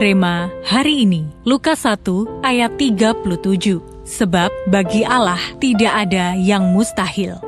Rema hari ini, Lukas 1 ayat 37. Sebab bagi Allah tidak ada yang mustahil.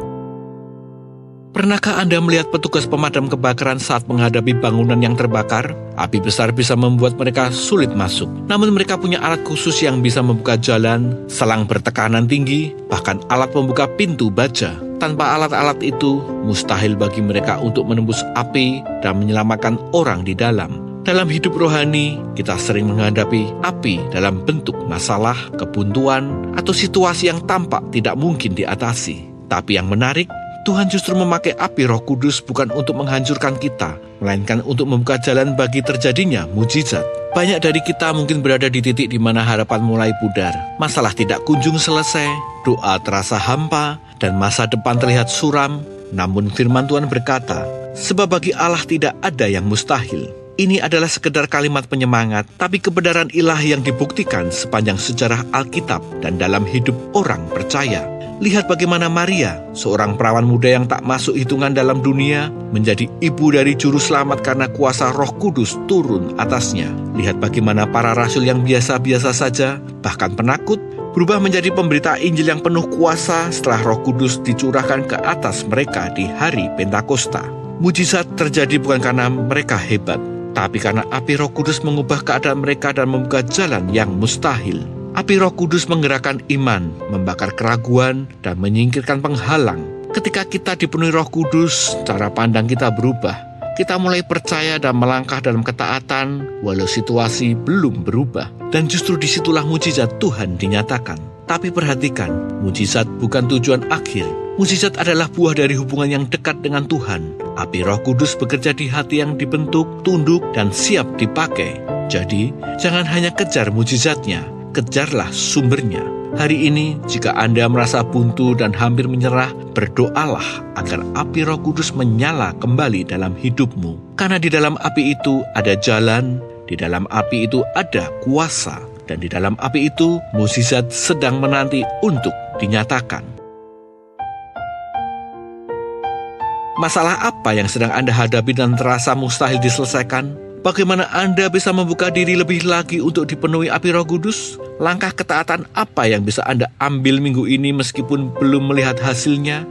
Pernahkah Anda melihat petugas pemadam kebakaran saat menghadapi bangunan yang terbakar? Api besar bisa membuat mereka sulit masuk. Namun mereka punya alat khusus yang bisa membuka jalan, selang bertekanan tinggi, bahkan alat pembuka pintu baja. Tanpa alat-alat itu, mustahil bagi mereka untuk menembus api dan menyelamatkan orang di dalam. Dalam hidup rohani, kita sering menghadapi api dalam bentuk masalah, kebuntuan, atau situasi yang tampak tidak mungkin diatasi. Tapi yang menarik, Tuhan justru memakai api Roh Kudus bukan untuk menghancurkan kita, melainkan untuk membuka jalan bagi terjadinya mujizat. Banyak dari kita mungkin berada di titik di mana harapan mulai pudar. Masalah tidak kunjung selesai, doa terasa hampa, dan masa depan terlihat suram. Namun firman Tuhan berkata, sebab bagi Allah tidak ada yang mustahil. Ini adalah sekedar kalimat penyemangat, tapi kebenaran ilahi yang dibuktikan sepanjang sejarah Alkitab dan dalam hidup orang percaya. Lihat bagaimana Maria, seorang perawan muda yang tak masuk hitungan dalam dunia, menjadi ibu dari juru selamat karena kuasa Roh Kudus turun atasnya. Lihat bagaimana para rasul yang biasa-biasa saja, bahkan penakut, berubah menjadi pemberita Injil yang penuh kuasa setelah Roh Kudus dicurahkan ke atas mereka di hari Pentakosta. Mujizat terjadi bukan karena mereka hebat, tapi karena api Roh Kudus mengubah keadaan mereka dan membuka jalan yang mustahil. Api Roh Kudus menggerakkan iman, membakar keraguan, dan menyingkirkan penghalang. Ketika kita dipenuhi Roh Kudus, cara pandang kita berubah. Kita mulai percaya dan melangkah dalam ketaatan, walau situasi belum berubah. Dan justru disitulah mujizat Tuhan dinyatakan. Tapi perhatikan, mujizat bukan tujuan akhir. Mujizat adalah buah dari hubungan yang dekat dengan Tuhan. Api Roh Kudus bekerja di hati yang dibentuk, tunduk, dan siap dipakai. Jadi, jangan hanya kejar mujizatnya, kejarlah sumbernya. Hari ini, jika Anda merasa buntu dan hampir menyerah, berdoalah agar api Roh Kudus menyala kembali dalam hidupmu. Karena di dalam api itu ada jalan, di dalam api itu ada kuasa, dan di dalam api itu mukjizat sedang menanti untuk dinyatakan. Masalah apa yang sedang Anda hadapi dan terasa mustahil diselesaikan? Bagaimana Anda bisa membuka diri lebih lagi untuk dipenuhi api Roh Kudus? Langkah ketaatan apa yang bisa Anda ambil minggu ini meskipun belum melihat hasilnya?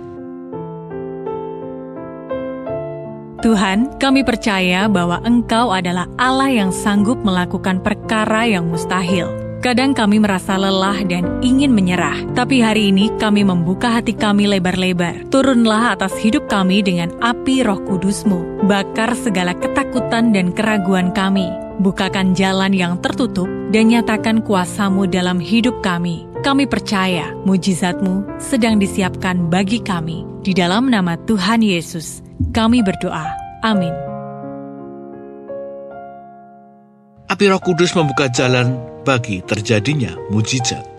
Tuhan, kami percaya bahwa Engkau adalah Allah yang sanggup melakukan perkara yang mustahil. Kadang kami merasa lelah dan ingin menyerah, tapi hari ini kami membuka hati kami lebar-lebar. Turunlah atas hidup kami dengan api Roh Kudus-Mu. Bakar segala ketakutan dan keraguan kami. Bukakan jalan yang tertutup dan nyatakan kuasa-Mu dalam hidup kami. Kami percaya mujizat-Mu sedang disiapkan bagi kami. Di dalam nama Tuhan Yesus, kami berdoa. Amin. Api Roh Kudus membuka jalan bagi terjadinya mujizat.